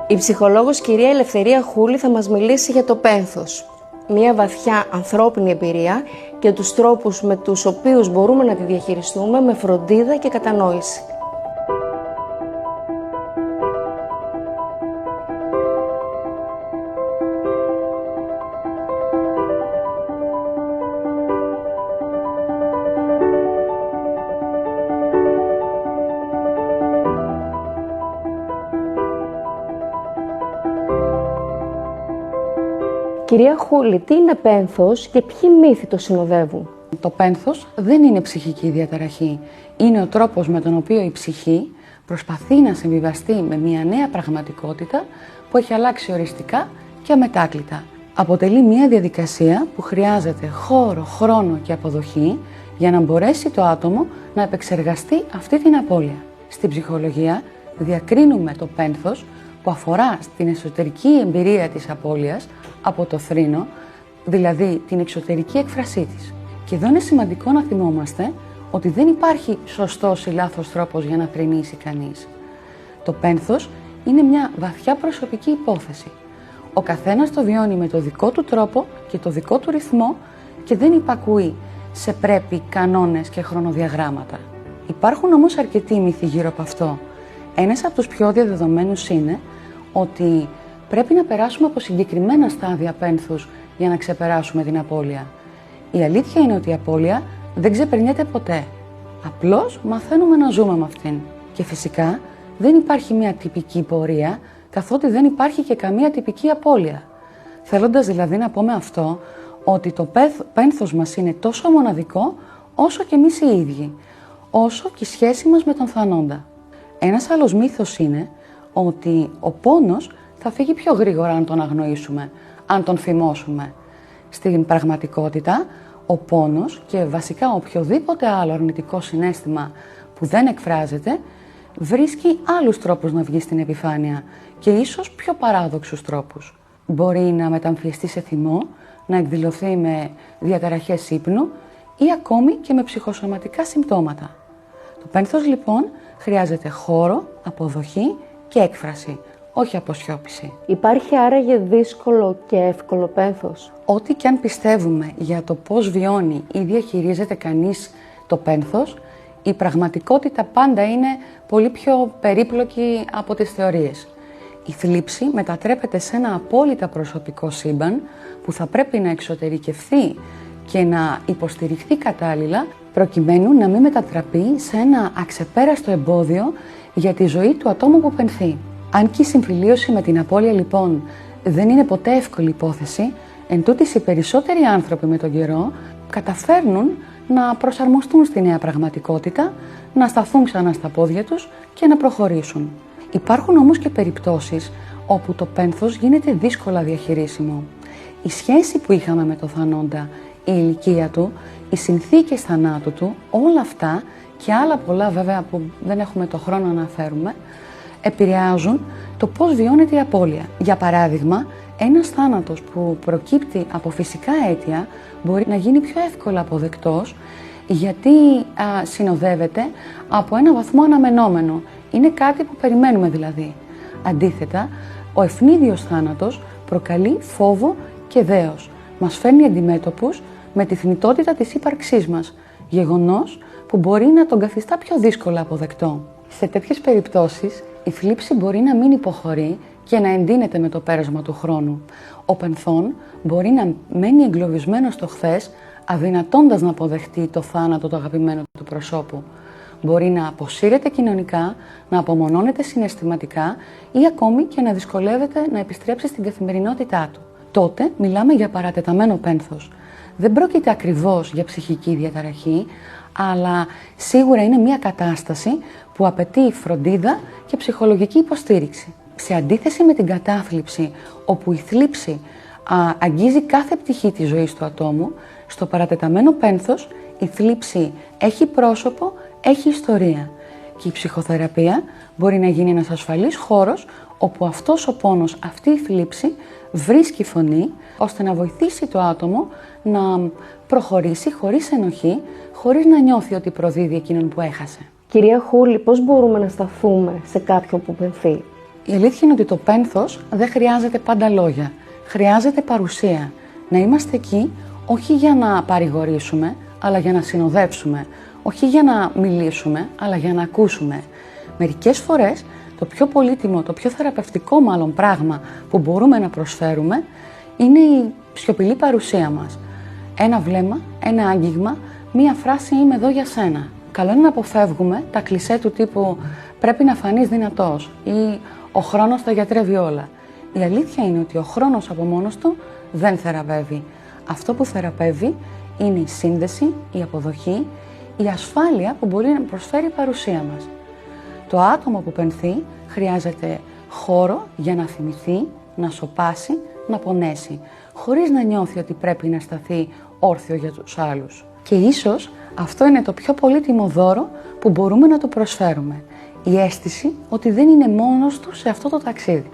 Η ψυχολόγος κυρία Ελευθερία Χούλη θα μας μιλήσει για το πένθος. Μια βαθιά ανθρώπινη εμπειρία και τους τρόπους με τους οποίους μπορούμε να τη διαχειριστούμε με φροντίδα και κατανόηση. Κυρία Χούλη, τι είναι πένθος και ποιοι μύθοι το συνοδεύουν? Το πένθος δεν είναι ψυχική διαταραχή. Είναι ο τρόπος με τον οποίο η ψυχή προσπαθεί να συμβιβαστεί με μια νέα πραγματικότητα που έχει αλλάξει οριστικά και αμετάκλητα. Αποτελεί μια διαδικασία που χρειάζεται χώρο, χρόνο και αποδοχή για να μπορέσει το άτομο να επεξεργαστεί αυτή την απώλεια. Στην ψυχολογία διακρίνουμε το πένθος που αφορά στην εσωτερική εμπειρία της απώλειας από το θρήνο, δηλαδή την εξωτερική έκφρασή της. Και εδώ είναι σημαντικό να θυμόμαστε ότι δεν υπάρχει σωστός ή λάθος τρόπος για να θρηνήσει κανείς. Το πένθος είναι μια βαθιά προσωπική υπόθεση. Ο καθένας το βιώνει με το δικό του τρόπο και το δικό του ρυθμό και δεν υπακούει σε πρέπει, κανόνες και χρονοδιαγράμματα. Υπάρχουν όμως αρκετοί μύθοι γύρω από αυτό. Ένας από τους πιο διαδεδομένους είναι ότι πρέπει να περάσουμε από συγκεκριμένα στάδια πένθους για να ξεπεράσουμε την απώλεια. Η αλήθεια είναι ότι η απώλεια δεν ξεπερνιέται ποτέ. Απλώς μαθαίνουμε να ζούμε με αυτήν. Και φυσικά δεν υπάρχει μια τυπική πορεία, καθότι δεν υπάρχει και καμία τυπική απώλεια. Θέλοντας δηλαδή να πω με αυτό ότι το πένθος μας είναι τόσο μοναδικό όσο και εμείς οι ίδιοι, όσο και η σχέση μας με τον θανόντα. Ένας άλλος μύθος είναι ότι ο πόνος θα φύγει πιο γρήγορα αν τον αγνοήσουμε, αν τον φημώσουμε. Στην πραγματικότητα, ο πόνος και βασικά οποιοδήποτε άλλο αρνητικό συναίσθημα που δεν εκφράζεται, βρίσκει άλλους τρόπους να βγει στην επιφάνεια και ίσως πιο παράδοξους τρόπους. Μπορεί να μεταμφιεστεί σε θυμό, να εκδηλωθεί με διαταραχές ύπνου ή ακόμη και με ψυχοσωματικά συμπτώματα. Το πένθος λοιπόν χρειάζεται χώρο, αποδοχή και έκφραση, όχι αποσιώπηση. Υπάρχει άραγε δύσκολο και εύκολο πένθος? Ό,τι και αν πιστεύουμε για το πώς βιώνει ή διαχειρίζεται κανείς το πένθος, η πραγματικότητα πάντα είναι πολύ πιο περίπλοκη από τις θεωρίες. Η θλίψη μετατρέπεται σε ένα απόλυτα προσωπικό σύμπαν που θα πρέπει να εξωτερικευθεί και να υποστηριχθεί κατάλληλα προκειμένου να μην μετατραπεί σε ένα αξεπέραστο εμπόδιο για τη ζωή του ατόμου που πενθεί. Αν και η συμφιλίωση με την απώλεια λοιπόν δεν είναι ποτέ εύκολη υπόθεση, εντούτοις οι περισσότεροι άνθρωποι με τον καιρό καταφέρνουν να προσαρμοστούν στη νέα πραγματικότητα, να σταθούν ξανά στα πόδια τους και να προχωρήσουν. Υπάρχουν όμως και περιπτώσεις όπου το πένθος γίνεται δύσκολα διαχειρίσιμο. Η σχέση που είχαμε με το θανόντα, η ηλικία του, οι συνθήκες θανάτου του, όλα αυτά και άλλα πολλά βέβαια που δεν έχουμε το χρόνο να αναφέρουμε, επηρεάζουν το πώς βιώνεται η απώλεια. Για παράδειγμα, ένας θάνατος που προκύπτει από φυσικά αίτια μπορεί να γίνει πιο εύκολα αποδεκτός γιατί συνοδεύεται από ένα βαθμό αναμενόμενο. Είναι κάτι που περιμένουμε δηλαδή. Αντίθετα, ο ευνίδιος θάνατος προκαλεί φόβο και δέος. Μας φέρνει αντιμέτωπους με τη θνητότητα της ύπαρξής μας, γεγονός που μπορεί να τον καθιστά πιο δύσκολα αποδεκτό. Σε τέτοιες περιπτώσεις, η θλίψη μπορεί να μην υποχωρεί και να εντείνεται με το πέρασμα του χρόνου. Ο πενθών μπορεί να μένει εγκλωβισμένος στο χθες, αδυνατώντας να αποδεχτεί το θάνατο του αγαπημένου του προσώπου. Μπορεί να αποσύρεται κοινωνικά, να απομονώνεται συναισθηματικά ή ακόμη και να δυσκολεύεται να επιστρέψει στην καθημερινότητά του. Τότε μιλάμε για παρατεταμένο πένθος. Δεν πρόκειται ακριβώς για ψυχική διαταραχή, αλλά σίγουρα είναι μια κατάσταση που απαιτεί φροντίδα και ψυχολογική υποστήριξη. Σε αντίθεση με την κατάθλιψη, όπου η θλίψη αγγίζει κάθε πτυχή της ζωής του ατόμου, στο παρατεταμένο πένθος η θλίψη έχει πρόσωπο, έχει ιστορία. Και η ψυχοθεραπεία μπορεί να γίνει ένας ασφαλής χώρος όπου αυτός ο πόνος, αυτή η θλίψη βρίσκει φωνή ώστε να βοηθήσει το άτομο να προχωρήσει χωρίς ενοχή, χωρίς να νιώθει ότι προδίδει εκείνον που έχασε. Κυρία Χούλη, πώς μπορούμε να σταθούμε σε κάποιον που πενθεί? Η αλήθεια είναι ότι το πένθος δεν χρειάζεται πάντα λόγια. Χρειάζεται παρουσία. Να είμαστε εκεί όχι για να παρηγορήσουμε, αλλά για να συνοδεύσουμε. Όχι για να μιλήσουμε, αλλά για να ακούσουμε. Μερικές φορές το πιο πολύτιμο, το πιο θεραπευτικό μάλλον πράγμα που μπορούμε να προσφέρουμε είναι η σιωπηλή παρουσία μας. Ένα βλέμμα, ένα άγγιγμα, μία φράση «Είμαι εδώ για σένα». Καλό είναι να αποφεύγουμε τα κλισέ του τύπου «Πρέπει να φανείς δυνατός» ή «Ο χρόνος τα γιατρεύει όλα». Η αλήθεια είναι ότι ο χρόνος από μόνος του δεν θεραπεύει. Αυτό που θεραπεύει είναι η σύνδεση, η αποδοχή, η ασφάλεια που μπορεί να προσφέρει η παρουσία μας. Το άτομο που πενθεί χρειάζεται χώρο για να θυμηθεί, να σωπάσει, να πονέσει, χωρίς να νιώθει ότι πρέπει να σταθεί όρθιο για τους άλλους. Και ίσως αυτό είναι το πιο πολύτιμο δώρο που μπορούμε να του προσφέρουμε. Η αίσθηση ότι δεν είναι μόνος του σε αυτό το ταξίδι.